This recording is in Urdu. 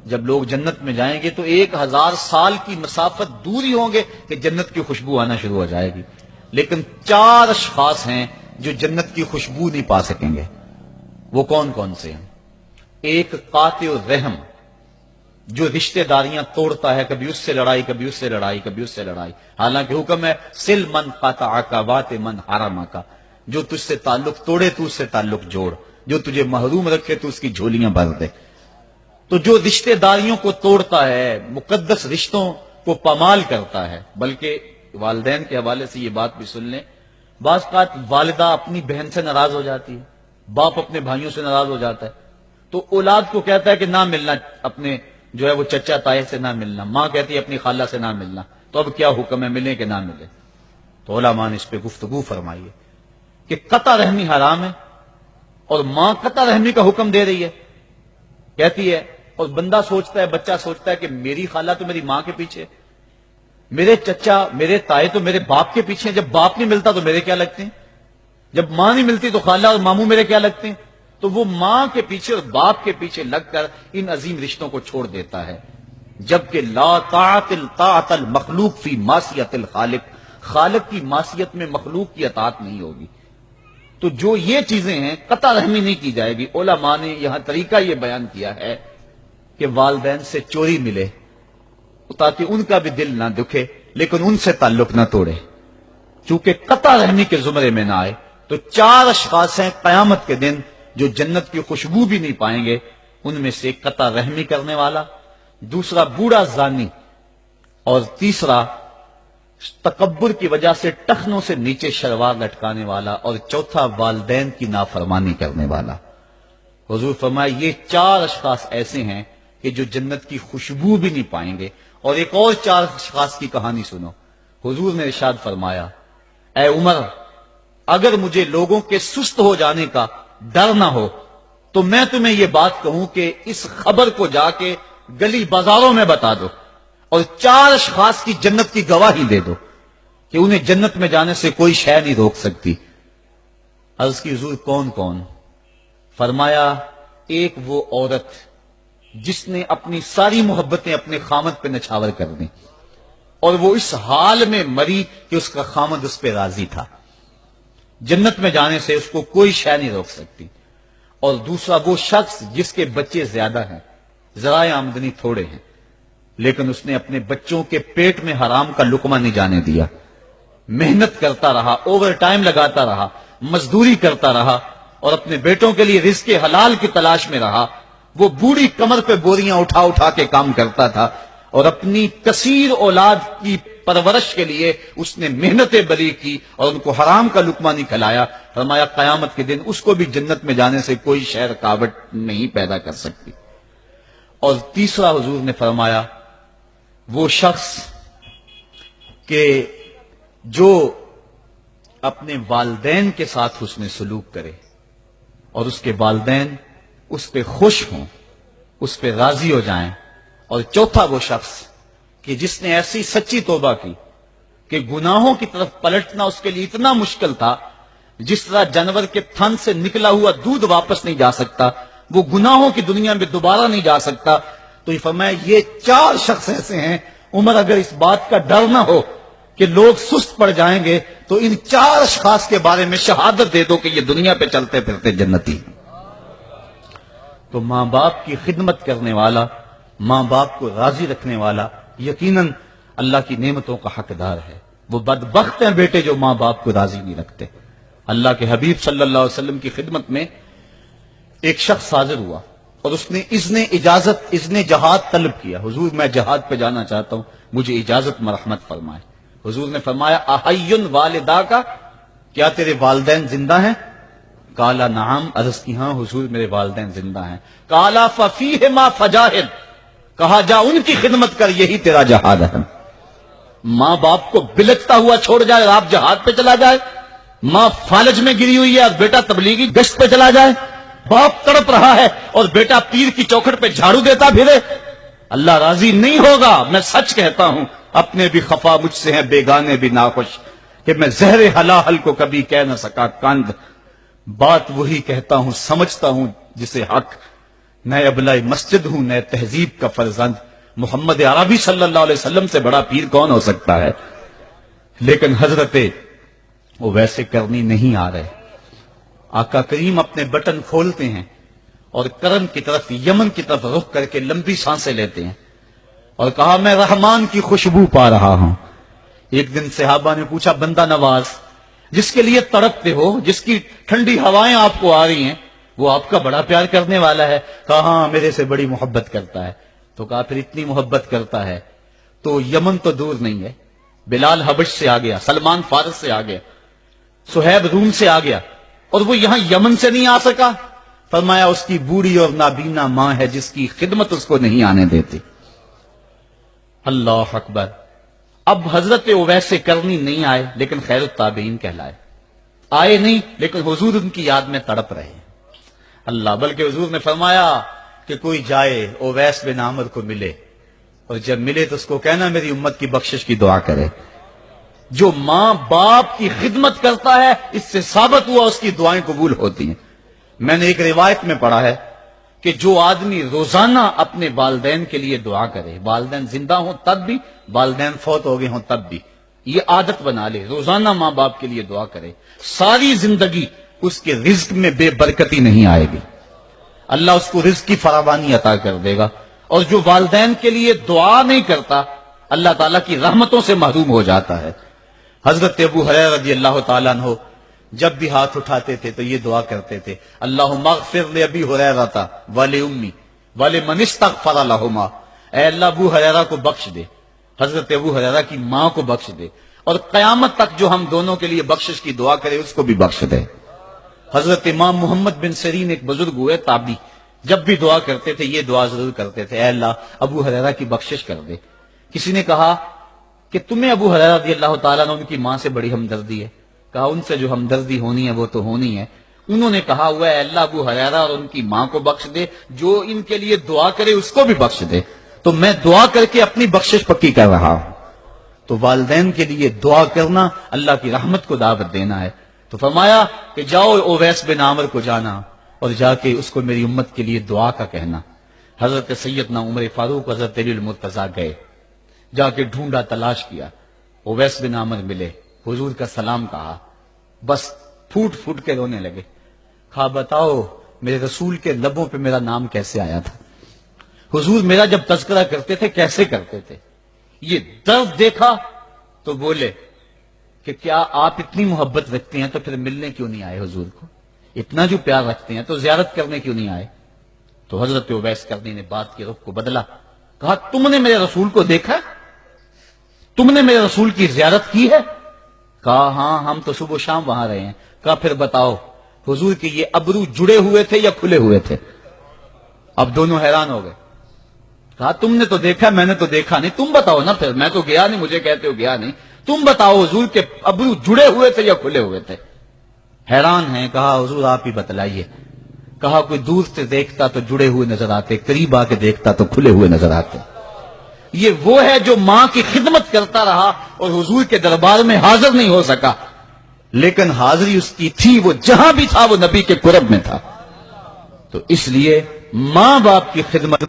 جب لوگ جنت میں جائیں گے تو 1000 سال کی مسافت دور ہی ہوں گے کہ جنت کی خوشبو آنا شروع ہو جائے گی، لیکن 4 اشخاص ہیں جو جنت کی خوشبو نہیں پا سکیں گے۔ وہ کون کون سے ہیں؟ ایک قاطع الرحم، جو رشتہ داریاں توڑتا ہے، کبھی اس سے لڑائی، کبھی اس سے لڑائی، کبھی اس سے لڑائی، حالانکہ حکم ہے سل من قطعک وات من حرمک، جو تجھ سے تعلق توڑے تو اس سے تعلق جوڑ، جو تجھے محروم رکھے تو اس کی جھولیاں بھر دے۔ تو جو رشتہ داریوں کو توڑتا ہے، مقدس رشتوں کو پامال کرتا ہے، بلکہ والدین کے حوالے سے یہ بات بھی سن لیں، بعض اوقات والدہ اپنی بہن سے ناراض ہو جاتی ہے، باپ اپنے بھائیوں سے ناراض ہو جاتا ہے، تو اولاد کو کہتا ہے کہ نہ ملنا، اپنے جو ہے وہ چچا تائے سے نہ ملنا، ماں کہتی ہے اپنی خالہ سے نہ ملنا، تو اب کیا حکم ہے، ملے کہ نہ ملے؟ تو علماء نے اس پہ گفتگو فرمائی ہے کہ قطع رحمی حرام ہے، اور ماں قطع رحمی کا حکم دے رہی ہے، کہتی ہے، اور بندہ سوچتا ہے، بچہ سوچتا ہے کہ میری خالہ تو میری ماں کے پیچھے، میرے چچا میرے تائے تو میرے باپ کے پیچھے، جب باپ نہیں ملتا تو میرے کیا لگتے ہیں، جب ماں نہیں ملتی تو خالہ اور ماموں میرے کیا لگتے ہیں؟ تو وہ ماں کے پیچھے اور باپ کے پیچھے لگ کر ان عظیم رشتوں کو چھوڑ دیتا ہے، جبکہ لا طاعت المخلوق فی معصیت الخالق، خالق کی معصیت میں مخلوق کی اطاعت نہیں ہوگی۔ تو جو یہ چیزیں ہیں قطع رحمی نہیں کی جائے گی۔ علماء نے یہاں طریقہ یہ بیان کیا ہے کہ والدین سے چوری ملے تاکہ ان کا بھی دل نہ دکھے لیکن ان سے تعلق نہ توڑے، چونکہ قطع رحمی کے زمرے میں نہ آئے۔ تو 4 اشخاص ہیں قیامت کے دن جو جنت کی خوشبو بھی نہیں پائیں گے، ان میں سے قطع رحمی کرنے والا، دوسرا بوڑھا زانی، اور تیسرا تکبر کی وجہ سے ٹخنوں سے نیچے شلوار لٹکانے والا، اور چوتھا والدین کی نافرمانی کرنے والا۔ حضور فرمائے یہ 4 اشخاص ایسے ہیں کہ جو جنت کی خوشبو بھی نہیں پائیں گے۔ اور ایک اور 4 اشخاص کی کہانی سنو۔ حضور نے ارشاد فرمایا، اے عمر، اگر مجھے لوگوں کے سست ہو جانے کا ڈر نہ ہو تو میں تمہیں یہ بات کہوں کہ اس خبر کو جا کے گلی بازاروں میں بتا دو اور 4 اشخاص کی جنت کی گواہی دے دو کہ انہیں جنت میں جانے سے کوئی شے نہیں روک سکتی۔ عرض کی حضور کون کون؟ فرمایا ایک وہ عورت جس نے اپنی ساری محبتیں اپنے خامد پہ نچھاور کر دیں اور وہ اس حال میں مری کہ اس کا خامد اس پہ راضی تھا، جنت میں جانے سے اس کو کوئی شے نہیں روک سکتی۔ اور دوسرا وہ شخص جس کے بچے زیادہ ہیں، ذرائع آمدنی تھوڑے ہیں، لیکن اس نے اپنے بچوں کے پیٹ میں حرام کا لقمہ نہیں جانے دیا، محنت کرتا رہا، اوور ٹائم لگاتا رہا، مزدوری کرتا رہا اور اپنے بیٹوں کے لیے رزق حلال کی تلاش میں رہا۔ وہ بوڑھی کمر پہ بوریاں اٹھا اٹھا کے کام کرتا تھا اور اپنی کثیر اولاد کی پرورش کے لیے اس نے محنتیں بری کی اور ان کو حرام کا لقمہ نہیں کھلایا۔ فرمایا قیامت کے دن اس کو بھی جنت میں جانے سے کوئی شے رکاوٹ نہیں پیدا کر سکتی۔ اور تیسرا حضور نے فرمایا وہ شخص کہ جو اپنے والدین کے ساتھ حسن سلوک کرے اور اس کے والدین اس پہ خوش ہوں، اس پہ راضی ہو جائیں۔ اور چوتھا وہ شخص کہ جس نے ایسی سچی توبہ کی کہ گناہوں کی طرف پلٹنا اس کے لیے اتنا مشکل تھا، جس طرح جانور کے تھن سے نکلا ہوا دودھ واپس نہیں جا سکتا، وہ گناہوں کی دنیا میں دوبارہ نہیں جا سکتا۔ تو یہ فرمایا یہ 4 شخص ایسے ہیں، عمر اگر اس بات کا ڈر نہ ہو کہ لوگ سست پڑ جائیں گے تو ان 4 اشخاص کے بارے میں شہادت دے دو کہ یہ دنیا پہ چلتے پھرتے جنتی۔ تو ماں باپ کی خدمت کرنے والا، ماں باپ کو راضی رکھنے والا یقیناً اللہ کی نعمتوں کا حقدار ہے۔ وہ بدبخت ہیں بیٹے جو ماں باپ کو راضی نہیں رکھتے۔ اللہ کے حبیب صلی اللہ علیہ وسلم کی خدمت میں ایک شخص حاضر ہوا اور اس نے اذن جہاد طلب کیا، حضور میں جہاد پہ جانا چاہتا ہوں، مجھے اجازت مرحمت فرمائے۔ حضور نے فرمایا احی والدہ کا، کیا تیرے والدین زندہ ہیں؟ کالا نعم، عرض کی ہاں حضور میرے والدین زندہ ہیں۔ کالا ففیہما فجاہد، کہا جا ان کی خدمت کر، یہی تیرا جہاد ہے۔ ماں باپ کو بلکتا ہوا چھوڑ جائے اور آپ جہاد پہ چلا جائے، ماں فالج میں گری ہوئی ہے اور بیٹا تبلیغی گشت پہ چلا جائے، باپ تڑپ رہا ہے اور بیٹا پیر کی چوکھٹ پہ جھاڑو دیتا پھرے، اللہ راضی نہیں ہوگا۔ میں سچ کہتا ہوں، اپنے بھی خفا مجھ سے ہیں، بیگانے بھی ناخوش، کہ میں زہر حلاحل کو کبھی کہہ نہ سکا کند، بات وہی کہتا ہوں سمجھتا ہوں جسے حق، نئے ابلۂ مسجد ہوں، نئے تہذیب کا فرزند، محمد عربی صلی اللہ علیہ وسلم سے بڑا پیر کون ہو سکتا ہے؟ لیکن حضرت وہ ویسے کرنی نہیں آ رہے۔ آقا کریم اپنے بٹن کھولتے ہیں اور کرم کی طرف، یمن کی طرف رخ کر کے لمبی سانسیں لیتے ہیں اور کہا میں رحمان کی خوشبو پا رہا ہوں۔ ایک دن صحابہ نے پوچھا بندہ نواز جس کے لیے تڑپتے ہو، جس کی ٹھنڈی ہوائیں آپ کو آ رہی ہیں، وہ آپ کا بڑا پیار کرنے والا ہے؟ کہا ہاں میرے سے بڑی محبت کرتا ہے۔ تو کہا پھر اتنی محبت کرتا ہے تو یمن تو دور نہیں ہے، بلال حبش سے آ گیا، سلمان فارس سے آ گیا، سہیب روم سے آ گیا، اور وہ یہاں یمن سے نہیں آ سکا؟ فرمایا اس کی بوڑھی اور نابینا ماں ہے جس کی خدمت اس کو نہیں آنے دیتی۔ اللہ اکبر۔ اب حضرت اویس کرنی نہیں آئے لیکن خیر التابعین کہلائے، آئے نہیں لیکن حضور ان کی یاد میں تڑپ رہے ہیں۔ اللہ، بلکہ حضور نے فرمایا کہ کوئی جائے اویس بن عامر کو ملے، اور جب ملے تو اس کو کہنا میری امت کی بخشش کی دعا کرے۔ جو ماں باپ کی خدمت کرتا ہے اس سے ثابت ہوا اس کی دعائیں قبول ہوتی ہیں۔ میں نے ایک روایت میں پڑھا ہے کہ جو آدمی روزانہ اپنے والدین کے لیے دعا کرے، والدین زندہ ہوں تب بھی، والدین فوت ہو گئے ہوں تب بھی، یہ عادت بنا لے، روزانہ ماں باپ کے لیے دعا کرے، ساری زندگی اس کے رزق میں بے برکتی نہیں آئے گی، اللہ اس کو رزق کی فراوانی عطا کر دے گا۔ اور جو والدین کے لیے دعا نہیں کرتا اللہ تعالیٰ کی رحمتوں سے محروم ہو جاتا ہے۔ حضرت ابو ہریرہ رضی اللہ تعالیٰ عنہ جب بھی ہاتھ اٹھاتے تھے تو یہ دعا کرتے تھے، اللہم اغفر لابی ہریرہ ولأمی ولمن استغفر لہما، اے اللہ ابو ہریرہ کو بخش دے، حضرت ابو ہریرہ کی ماں کو بخش دے، اور قیامت تک جو ہم دونوں کے لیے بخشش کی دعا کرے اس کو بھی بخش دے۔ حضرت امام محمد بن سیرین ایک بزرگ ہوئے تابعی، جب بھی دعا کرتے تھے یہ دعا ضرور کرتے تھے، اے اللہ ابو ہریرہ کی بخشش کر دے۔ کسی نے کہا کہ تمہیں ابو ہریرہ رضی اللہ تعالیٰ عنہ ان کی ماں سے بڑی ہمدردی ہے؟ کہا ان سے جو ہمدردی ہونی ہے وہ تو ہونی ہے۔ انہوں نے کہا ہوا ہے اللہ ابو ہریرہ اور ان کی ماں کو بخش دے، جو ان کے لیے دعا کرے اس کو بھی بخش دے۔ تو میں دعا کر کے اپنی بخشش پکی کر رہا ہوں۔ تو والدین کے لیے دعا کرنا اللہ کی رحمت کو دعوت دینا ہے۔ تو فرمایا کہ جاؤ اویس بن عامر کو جانا اور جا کے اس کو میری امت کے لیے دعا کا کہنا۔ حضرت سیدنا عمر فاروق حضرت علی المرتضیٰ گئے، جا کے ڈھونڈا، تلاش کیا، اویس بن عامر ملے، حضور کا سلام کہا، بس پھوٹ پھوٹ کے رونے لگے۔ کہا بتاؤ میرے رسول کے لبوں پہ میرا نام کیسے آیا تھا؟ حضور میرا جب تذکرہ کرتے تھے کیسے کرتے تھے؟ یہ درد دیکھا تو بولے کہ کیا آپ اتنی محبت رکھتے ہیں تو پھر ملنے کیوں نہیں آئے حضور کو؟ اتنا جو پیار رکھتے ہیں تو زیارت کرنے کیوں نہیں آئے؟ تو حضرت اویس کرنی نے بات کے رخ کو بدلا، کہا تم نے میرے رسول کو دیکھا؟ تم نے میرے رسول کی زیارت کی ہے؟ کہا ہاں ہم تو صبح و شام وہاں رہے ہیں۔ کہا پھر بتاؤ حضور کے یہ ابرو جڑے ہوئے تھے یا کھلے ہوئے تھے؟ اب دونوں حیران ہو گئے۔ کہا تم نے تو دیکھا میں نے تو دیکھا نہیں، تم بتاؤ نا، پھر میں تو گیا نہیں، مجھے کہتے ہو گیا نہیں، تم بتاؤ حضور کے ابرو جڑے ہوئے تھے یا کھلے ہوئے تھے؟ حیران ہیں۔ کہا حضور آپ ہی بتلائیے۔ کہا کوئی دور سے دیکھتا تو جڑے ہوئے نظر آتے، قریب آ کے دیکھتا تو کھلے ہوئے نظر آتے۔ یہ وہ ہے جو ماں کی خدمت کرتا رہا اور حضور کے دربار میں حاضر نہیں ہو سکا، لیکن حاضری اس کی تھی، وہ جہاں بھی تھا وہ نبی کے قرب میں تھا۔ تو اس لیے ماں باپ کی خدمت